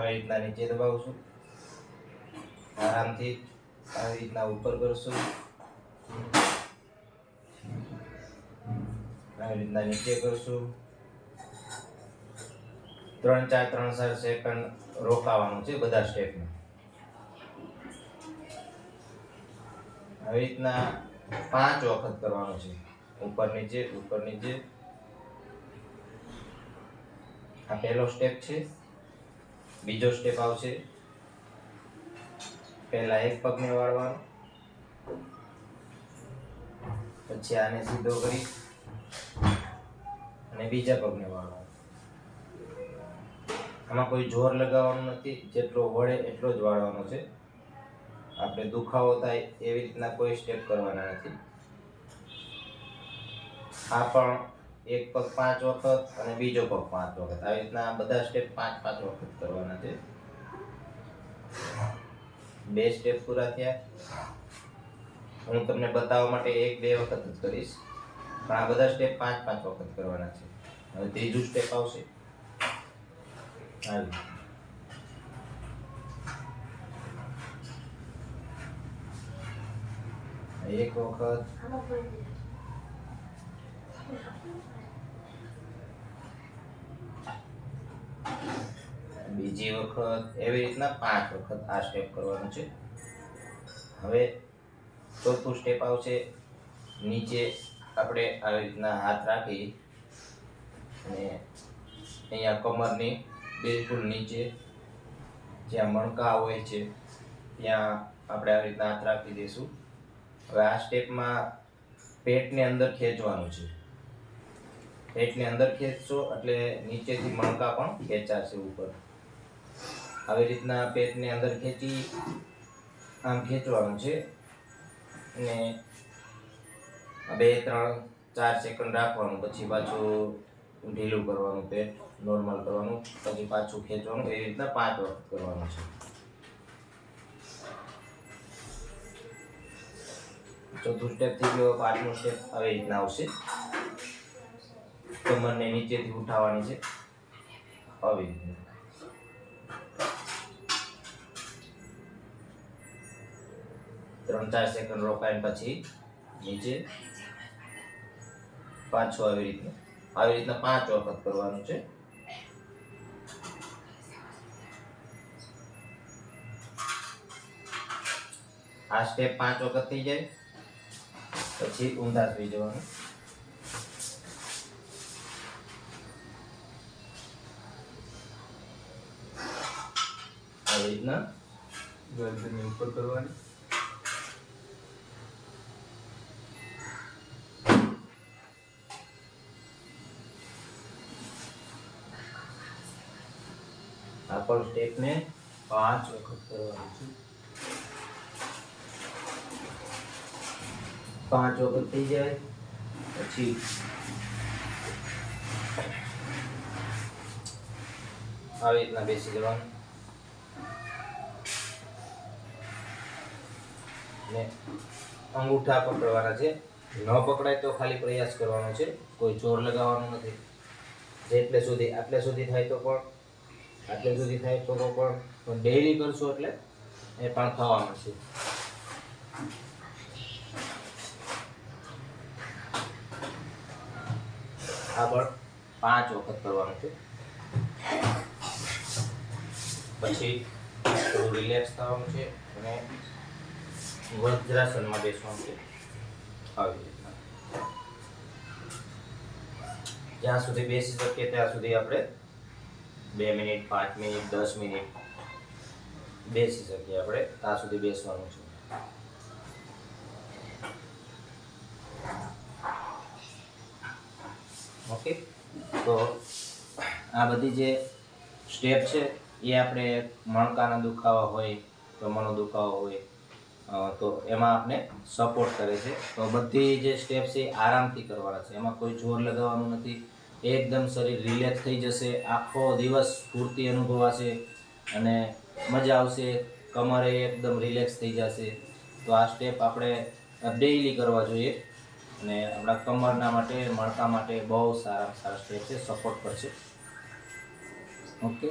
આવી રીતના નીચે દબાવશું, આરામથી આવી રીતના ઉપર કરશું, આવી રીતના નીચે કરશું, 3-4 સેકન્ડ રોકાવાનું છે બધા સ્ટેપમાં. આવી રીતના 5 વખત કરવાનું છે, ઉપર નીચે ઉપર નીચે. આ પહેલો સ્ટેપ છે. બીજો સ્ટેપ આવશે, પહેલા એક પગને વાળવાનો, પછી આને સીધો કરી અને બીજા પગને વાળવાનો. આમાં કોઈ જોર લગાવવાનું નથી, જેટલો વળે એટલો જ વાળવાનો છે. આપણે દુખાવો થાય એવી રીતના કોઈ સ્ટેપ કરવાના નથી. આ પણ એક પગ 5 વખત અને બીજો પગ 5 વખત, આવી રીતના બધા સ્ટેપ 5-5 વખત કરવાના છે. 2 સ્ટેપ પૂરા થયા. હું તમને બતાવવા માટે 1-2 વખત જ કરીશ, પણ આ બધા સ્ટેપ 5-5 વખત કરવાના છે. હવે ત્રીજું સ્ટેપ આવશે. એક વખત, બીજી વખત, એવી રીતના 5 વખત આ સ્ટેપ કરવાનું છે. હવે ચોથું સ્ટેપ આવશે. નીચે આપણે આવી રીતના હાથ રાખી અને અહીંયા કમરની બિલકુલ નીચે જ્યાં મણકા હોય છે ત્યાં આપણે આવી રીતના હાથ રાખી દઈશું. હવે આ સ્ટેપમાં પેટને અંદર ખેંચવાનું છે. પેટને અંદર ખેંચશો એટલે નીચેથી મણકા પણ ખેંચાશે ઉપર. આવી રીતના પેટને અંદર ખેંચી આમ ખેંચવાનું છે અને 2-3-4 સેકન્ડ રાખવાનું, પછી પાછું ઢીલું કરવાનું, પેટ નોર્મલ કરવાનું, પછી પાછું ખેંચવાનું. એ રીતના 5 વખત કરવાનું છે. ચોથું સ્ટેપ થઈ ગયો. 5મું સ્ટેપ આવી રીતના આવશે. કમરને નીચેથી ઉઠાવવાની છે આવી રીતના. 3-4 સેકન્ડ રોકાઈને પછી નીચે પાછું આવી રીતના 5 વખત કરવાનું છે. આ સ્ટેપ 5 વખત થઈ જાય પછી ઊંધા થઈ જવાનું. આવી રીતના ગરદનની ઉપર કરવાની. આ પણ સ્ટેપને 5 વખત કરવાનું છે. 5 વખત થઈ જાય પછી આવી રીતના બેસી જવાનું ને અંગૂઠા પકડવાના છે. ન પકડાય તો ખાલી પ્રયાસ કરવાનો છે, કોઈ જોર લગાવવાનું નથી. આટલે સુધી થાય તો પણ, આટલે સુધી થાય તો પણ ડેઈલી કરશો એટલે એ પણ થવાનું છે. આ પણ 5 વખત કરવાનું છે. પછી થોડું રિલેક્સ થવાનું છે અને વજ્રાસનમાં બેસવાનું છે આવી રીતના. જ્યાં સુધી બેસી શકીએ ત્યાં સુધી આપણે 2 મિનિટ, 5 મિનિટ, 10 મિનિટ બેસી શકીએ આપણે, ત્યાં સુધી બેસવાનું છે. ઓકે, તો આ બધી જે સ્ટેપ છે એ આપણે મણકાના દુખાવા હોય, કમરનો દુખાવો હોય તો એમાં આપણે સપોર્ટ કરે છે. તો બધી જે સ્ટેપ છે આરામથી કરવાના છે, એમાં કોઈ જોર લગાવવાનું નથી. એકદમ શરીર રિલેક્સ થઈ જશે, આખો દિવસ સ્ફૂર્તિ અનુભવાશે અને મજા આવશે. કમરે એકદમ રિલેક્સ થઈ જશે. તો આ સ્ટેપ આપણે ડેઈલી કરવા જોઈએ અને આપણા કમરના માટે, મણકા માટે બહુ સારા સ્ટેપ છે, સપોર્ટ કરશે. ઓકે.